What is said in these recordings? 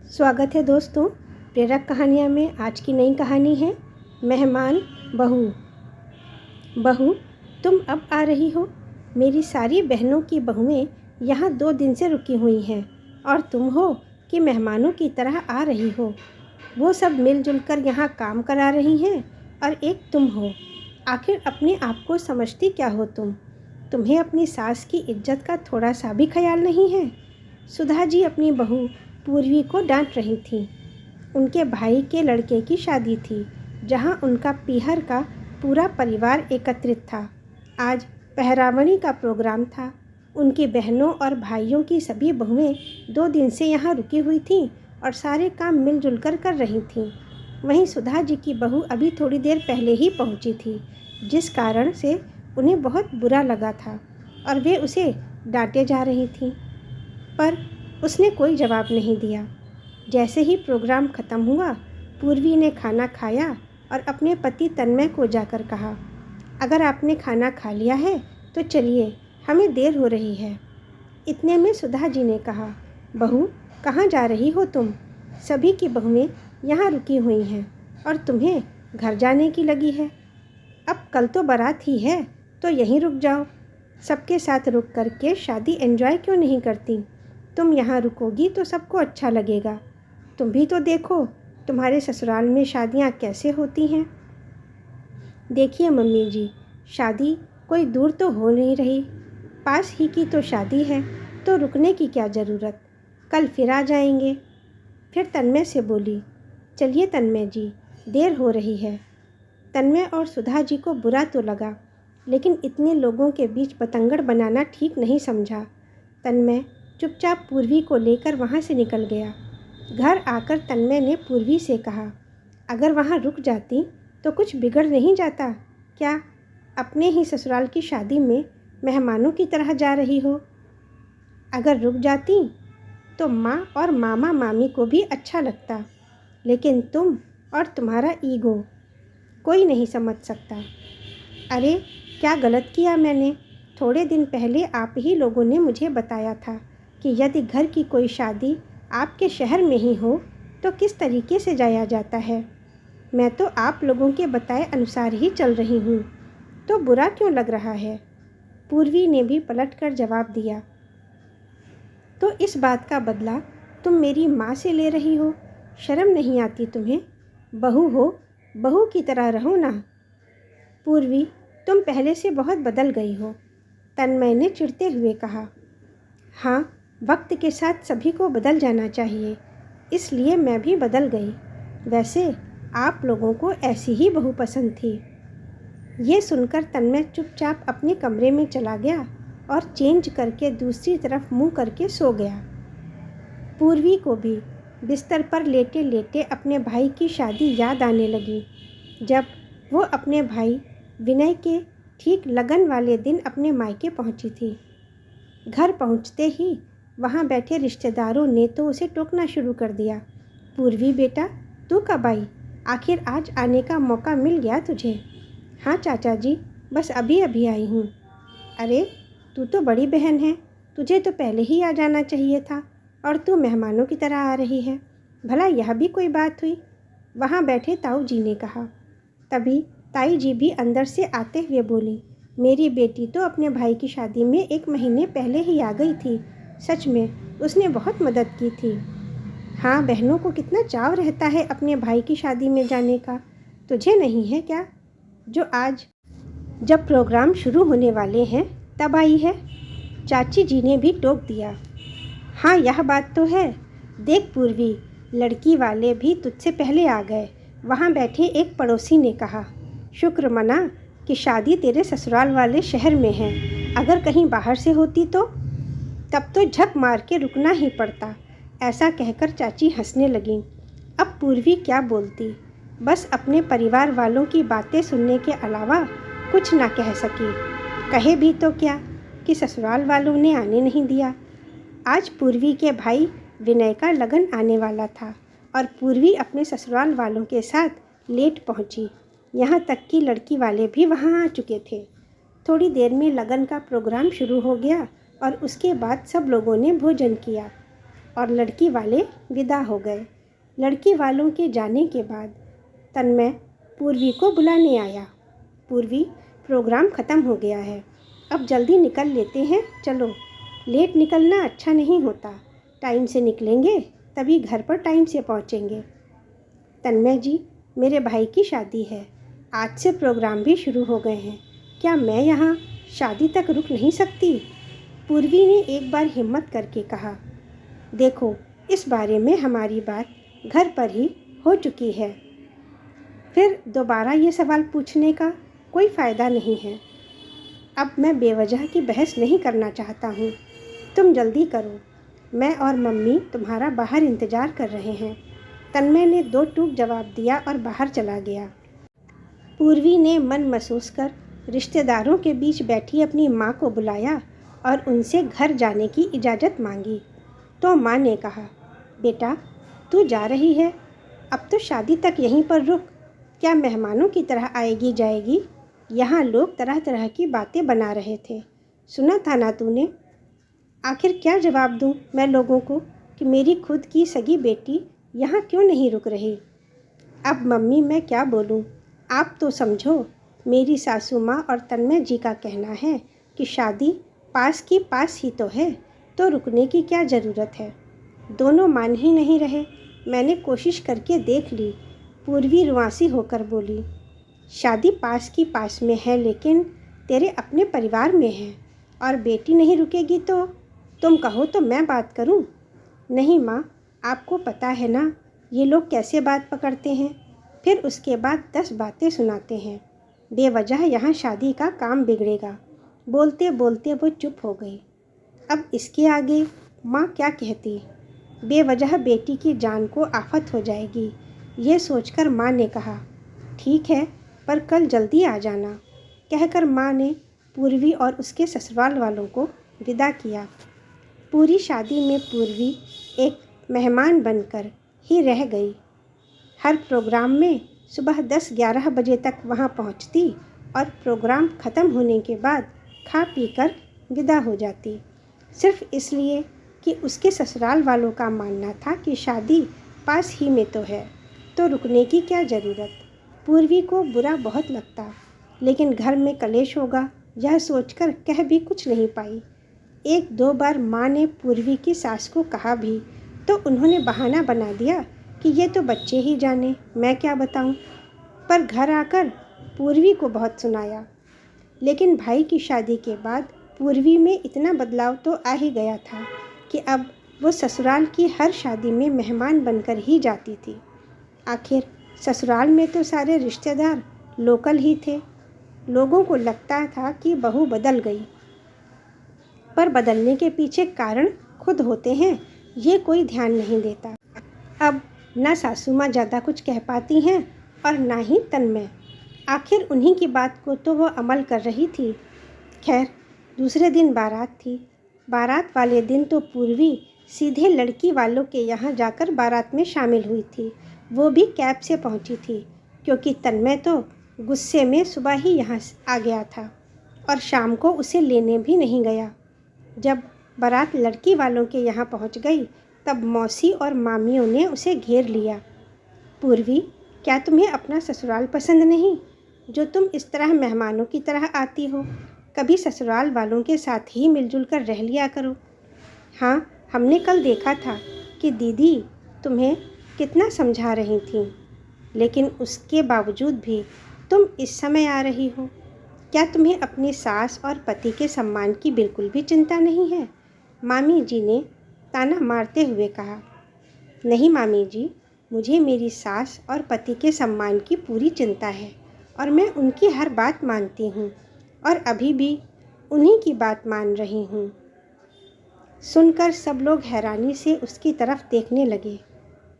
स्वागत है दोस्तों। प्रेरक कहानियाँ में आज की नई कहानी है मेहमान बहू। बहू, तुम अब आ रही हो। मेरी सारी बहनों की बहुएं यहाँ 2 दिन से रुकी हुई हैं और तुम हो कि मेहमानों की तरह आ रही हो। वो सब मिलजुल कर यहाँ काम करा रही हैं और एक तुम हो। आखिर अपने आप को समझती क्या हो तुम? तुम्हें अपनी सास की इज्जत का थोड़ा सा भी ख्याल नहीं है। सुधा जी अपनी बहू पूर्वी को डांट रही थी। उनके भाई के लड़के की शादी थी जहां उनका पीहर का पूरा परिवार एकत्रित था। आज पहरावनी का प्रोग्राम था। उनकी बहनों और भाइयों की सभी बहुएं 2 दिन से यहाँ रुकी हुई थीं और सारे काम मिलजुल कर रही थीं। वहीं सुधा जी की बहू अभी थोड़ी देर पहले ही पहुँची थी, जिस कारण से उन्हें बहुत बुरा लगा था और वे उसे डांटे जा रही थीं, पर उसने कोई जवाब नहीं दिया। जैसे ही प्रोग्राम ख़त्म हुआ, पूर्वी ने खाना खाया और अपने पति तन्मय को जाकर कहा, अगर आपने खाना खा लिया है तो चलिए, हमें देर हो रही है। इतने में सुधा जी ने कहा, बहू कहाँ जा रही हो तुम? सभी की बहुएं यहाँ रुकी हुई हैं और तुम्हें घर जाने की लगी है। अब कल तो बारात ही है, तो यहीं रुक जाओ। सबके साथ रुक करके शादी एंजॉय क्यों नहीं करती? तुम यहाँ रुकोगी तो सबको अच्छा लगेगा। तुम भी तो देखो तुम्हारे ससुराल में शादियाँ कैसे होती हैं। देखिए मम्मी जी, शादी कोई दूर तो हो नहीं रही, पास ही की तो शादी है, तो रुकने की क्या ज़रूरत। कल फिर आ जाएंगे। फिर तन्मय से बोली, चलिए तन्मय जी, देर हो रही है। तन्मय और सुधा जी को बुरा तो लगा, लेकिन इतने लोगों के बीच बतंगड़ बनाना ठीक नहीं समझा। तन्मय चुपचाप पूर्वी को लेकर वहाँ से निकल गया। घर आकर तन्मय ने पूर्वी से कहा, अगर वहाँ रुक जाती तो कुछ बिगड़ नहीं जाता क्या? अपने ही ससुराल की शादी में मेहमानों की तरह जा रही हो। अगर रुक जाती तो माँ और मामा मामी को भी अच्छा लगता, लेकिन तुम और तुम्हारा ईगो कोई नहीं समझ सकता। अरे क्या गलत किया मैंने? थोड़े दिन पहले आप ही लोगों ने मुझे बताया था कि यदि घर की कोई शादी आपके शहर में ही हो तो किस तरीके से जाया जाता है। मैं तो आप लोगों के बताए अनुसार ही चल रही हूँ, तो बुरा क्यों लग रहा है? पूर्वी ने भी पलटकर जवाब दिया, तो इस बात का बदला तुम मेरी माँ से ले रही हो? शर्म नहीं आती तुम्हें? बहू हो, बहू की तरह रहो ना। पूर्वी, तुम पहले से बहुत बदल गई हो, तन्मय ने चिढ़ते हुए कहा। हाँ, वक्त के साथ सभी को बदल जाना चाहिए, इसलिए मैं भी बदल गई। वैसे आप लोगों को ऐसी ही बहू पसंद थी। ये सुनकर तन्मय चुपचाप अपने कमरे में चला गया और चेंज करके दूसरी तरफ मुंह करके सो गया। पूर्वी को भी बिस्तर पर लेटे लेटे अपने भाई की शादी याद आने लगी, जब वो अपने भाई विनय के ठीक लगन वाले दिन अपने मायके पहुंची थी। घर पहुंचते ही वहां बैठे रिश्तेदारों ने तो उसे टोकना शुरू कर दिया, पूर्वी बेटा तू कब आई? आखिर आज आने का मौका मिल गया तुझे। हाँ चाचा जी, बस अभी अभी आई हूँ। अरे तू तो बड़ी बहन है, तुझे तो पहले ही आ जाना चाहिए था, और तू मेहमानों की तरह आ रही है। भला यह भी कोई बात हुई? वहाँ बैठे ताऊ जी ने कहा। तभी ताई जी भी अंदर से आते हुए बोली, मेरी बेटी तो अपने भाई की शादी में 1 महीने पहले ही आ गई थी। सच में उसने बहुत मदद की थी। हाँ, बहनों को कितना चाव रहता है अपने भाई की शादी में जाने का, तुझे नहीं है क्या? जो आज जब प्रोग्राम शुरू होने वाले हैं तब आई है। चाची जी ने भी टोक दिया। हाँ, यह बात तो है। देख पूर्वी, लड़की वाले भी तुझसे पहले आ गए। वहाँ बैठे एक पड़ोसी ने कहा, शुक्र मना कि शादी तेरे ससुराल वाले शहर में है, अगर कहीं बाहर से होती तो तब तो झक मार के रुकना ही पड़ता। ऐसा कहकर चाची हंसने लगी। अब पूर्वी क्या बोलती, बस अपने परिवार वालों की बातें सुनने के अलावा कुछ ना कह सकी। कहे भी तो क्या कि ससुराल वालों ने आने नहीं दिया। आज पूर्वी के भाई विनय का लगन आने वाला था और पूर्वी अपने ससुराल वालों के साथ लेट पहुंची। यहाँ तक कि लड़की वाले भी वहाँ आ चुके थे। थोड़ी देर में लगन का प्रोग्राम शुरू हो गया और उसके बाद सब लोगों ने भोजन किया। और लड़की वाले विदा हो गए। लड़की वालों के जाने के बाद तन्मय पूर्वी को बुलाने आया। पूर्वी, प्रोग्राम ख़त्म हो गया है, अब जल्दी निकल लेते हैं, चलो। लेट निकलना अच्छा नहीं होता, टाइम से निकलेंगे तभी घर पर टाइम से पहुंचेंगे। तन्मय जी, मेरे भाई की शादी है, आज से प्रोग्राम भी शुरू हो गए हैं, क्या मैं यहाँ शादी तक रुक नहीं सकती? पूर्वी ने एक बार हिम्मत करके कहा। देखो, इस बारे में हमारी बात घर पर ही हो चुकी है, फिर दोबारा ये सवाल पूछने का कोई फ़ायदा नहीं है। अब मैं बेवजह की बहस नहीं करना चाहता हूँ, तुम जल्दी करो, मैं और मम्मी तुम्हारा बाहर इंतज़ार कर रहे हैं। तन्मय ने दो टूक जवाब दिया और बाहर चला गया। पूर्वी ने मन महसूस कर रिश्तेदारों के बीच बैठी अपनी माँ को बुलाया और उनसे घर जाने की इजाज़त मांगी। तो माँ ने कहा, बेटा तू जा रही है, अब तो शादी तक यहीं पर रुक, क्या मेहमानों की तरह आएगी जाएगी? यहाँ लोग तरह तरह की बातें बना रहे थे, सुना था ना तूने? आखिर क्या जवाब दूँ मैं लोगों को कि मेरी खुद की सगी बेटी यहाँ क्यों नहीं रुक रही? अब मम्मी मैं क्या बोलूँ, आप तो समझो। मेरी सासू माँ और तन्मय जी का कहना है कि शादी पास की पास ही तो है, तो रुकने की क्या ज़रूरत है? दोनों मान ही नहीं रहे। मैंने कोशिश करके देख ली। पूर्वी रुआंसी होकर बोली, शादी पास की पास में है, लेकिन तेरे अपने परिवार में है, और बेटी नहीं रुकेगी तो तुम कहो तो मैं बात करूं? नहीं माँ, आपको पता है ना ये लोग कैसे बात पकड़ते हैं, फिर उसके बाद 10 बातें सुनाते हैं। बेवजह यहाँ शादी का काम बिगड़ेगा। बोलते बोलते वो चुप हो गई। अब इसके आगे माँ क्या कहती? बेवजह बेटी की जान को आफत हो जाएगी, ये सोचकर माँ ने कहा, ठीक है, पर कल जल्दी आ जाना। कहकर माँ ने पूर्वी और उसके ससुराल वालों को विदा किया। पूरी शादी में पूर्वी एक मेहमान बनकर ही रह गई। हर प्रोग्राम में सुबह 10-11 बजे तक वहाँ पहुँचती और प्रोग्राम ख़त्म होने के बाद खा पी कर विदा हो जाती, सिर्फ इसलिए कि उसके ससुराल वालों का मानना था कि शादी पास ही में तो है, तो रुकने की क्या ज़रूरत। पूर्वी को बुरा बहुत लगता, लेकिन घर में कलेश होगा यह सोचकर कह भी कुछ नहीं पाई। 1-2 बार माँ ने पूर्वी की सास को कहा भी, तो उन्होंने बहाना बना दिया कि ये तो बच्चे ही जाने, मैं क्या बताऊँ। पर घर आकर पूर्वी को बहुत सुनाया। लेकिन भाई की शादी के बाद पूर्वी में इतना बदलाव तो आ ही गया था कि अब वो ससुराल की हर शादी में मेहमान बनकर ही जाती थी। आखिर ससुराल में तो सारे रिश्तेदार लोकल ही थे। लोगों को लगता था कि बहू बदल गई, पर बदलने के पीछे कारण खुद होते हैं, ये कोई ध्यान नहीं देता। अब ना सासू माँ ज़्यादा कुछ कह पाती हैं और ना ही तन्मय। आखिर उन्हीं की बात को तो वो अमल कर रही थी। खैर, दूसरे दिन बारात थी। बारात वाले दिन तो पूर्वी सीधे लड़की वालों के यहाँ जाकर बारात में शामिल हुई थी। वो भी कैब से पहुँची थी, क्योंकि तन्मय तो गुस्से में सुबह ही यहाँ आ गया था और शाम को उसे लेने भी नहीं गया। जब बारात लड़की वालों के यहाँ पहुँच गई, तब मौसी और मामियों ने उसे घेर लिया। पूर्वी, क्या तुम्हें अपना ससुराल पसंद नहीं, जो तुम इस तरह मेहमानों की तरह आती हो? कभी ससुराल वालों के साथ ही मिलजुल कर रह लिया करो। हाँ, हमने कल देखा था कि दीदी तुम्हें कितना समझा रही थीं, लेकिन उसके बावजूद भी तुम इस समय आ रही हो। क्या तुम्हें अपनी सास और पति के सम्मान की बिल्कुल भी चिंता नहीं है? मामी जी ने ताना मारते हुए कहा। नहीं मामी जी, मुझे मेरी सास और पति के सम्मान की पूरी चिंता है और मैं उनकी हर बात मानती हूँ और अभी भी उन्हीं की बात मान रही हूँ। सुनकर सब लोग हैरानी से उसकी तरफ देखने लगे।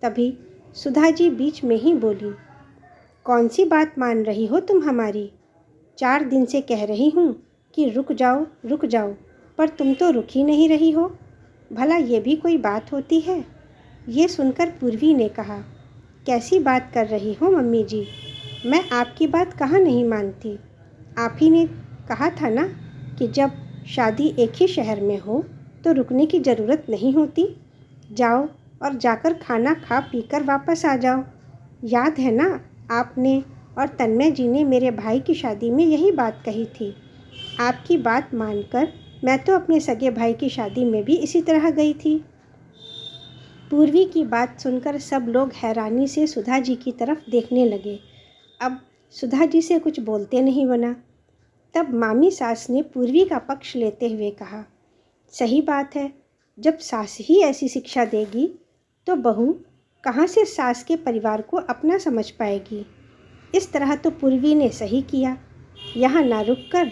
तभी सुधा जी बीच में ही बोली, कौन सी बात मान रही हो तुम हमारी? 4 दिन से कह रही हूँ कि रुक जाओ, पर तुम तो रुक ही नहीं रही हो। भला ये भी कोई बात होती है? ये सुनकर पूर्वी ने कहा, कैसी बात कर रही हो मम्मी जी, मैं आपकी बात कहाँ नहीं मानती। आप ही ने कहा था ना कि जब शादी एक ही शहर में हो तो रुकने की ज़रूरत नहीं होती। जाओ और जाकर खाना खा पीकर वापस आ जाओ। याद है ना, आपने और तन्मय जी ने मेरे भाई की शादी में यही बात कही थी। आपकी बात मानकर मैं तो अपने सगे भाई की शादी में भी इसी तरह गई थी। पूर्वी की बात सुनकर सब लोग हैरानी से सुधा जी की तरफ देखने लगे। अब सुधा जी से कुछ बोलते नहीं बना। तब मामी सास ने पूर्वी का पक्ष लेते हुए कहा, सही बात है, जब सास ही ऐसी शिक्षा देगी तो बहू कहाँ से सास के परिवार को अपना समझ पाएगी। इस तरह तो पूर्वी ने सही किया, यहाँ ना रुककर,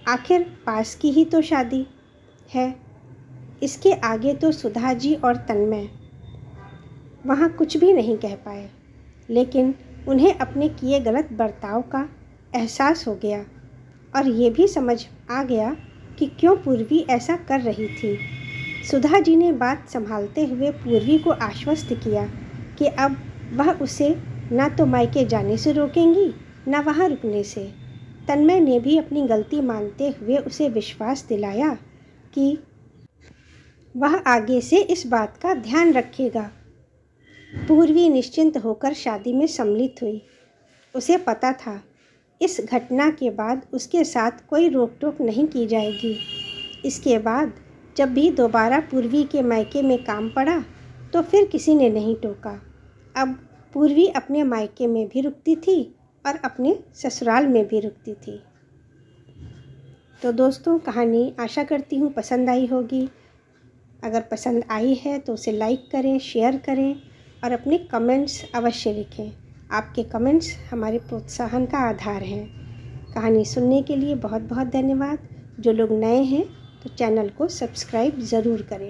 आखिर पास की ही तो शादी है। इसके आगे तो सुधा जी और तन्मय वहाँ कुछ भी नहीं कह पाए, लेकिन उन्हें अपने किए गलत बर्ताव का एहसास हो गया और ये भी समझ आ गया कि क्यों पूर्वी ऐसा कर रही थी। सुधा जी ने बात संभालते हुए पूर्वी को आश्वस्त किया कि अब वह उसे ना तो मायके जाने से रोकेंगी ना वहाँ रुकने से। तन्मय ने भी अपनी गलती मानते हुए उसे विश्वास दिलाया कि वह आगे से इस बात का ध्यान रखेगा। पूर्वी निश्चिंत होकर शादी में सम्मिलित हुई। उसे पता था इस घटना के बाद उसके साथ कोई रोक टोक नहीं की जाएगी। इसके बाद जब भी दोबारा पूर्वी के मायके में काम पड़ा तो फिर किसी ने नहीं टोका। अब पूर्वी अपने मायके में भी रुकती थी और अपने ससुराल में भी रुकती थी। तो दोस्तों, कहानी आशा करती हूँ पसंद आई होगी। अगर पसंद आई है तो उसे लाइक करें, शेयर करें और अपने कमेंट्स अवश्य लिखें। आपके कमेंट्स हमारे प्रोत्साहन का आधार हैं। कहानी सुनने के लिए बहुत बहुत धन्यवाद। जो लोग नए हैं तो चैनल को सब्सक्राइब ज़रूर करें।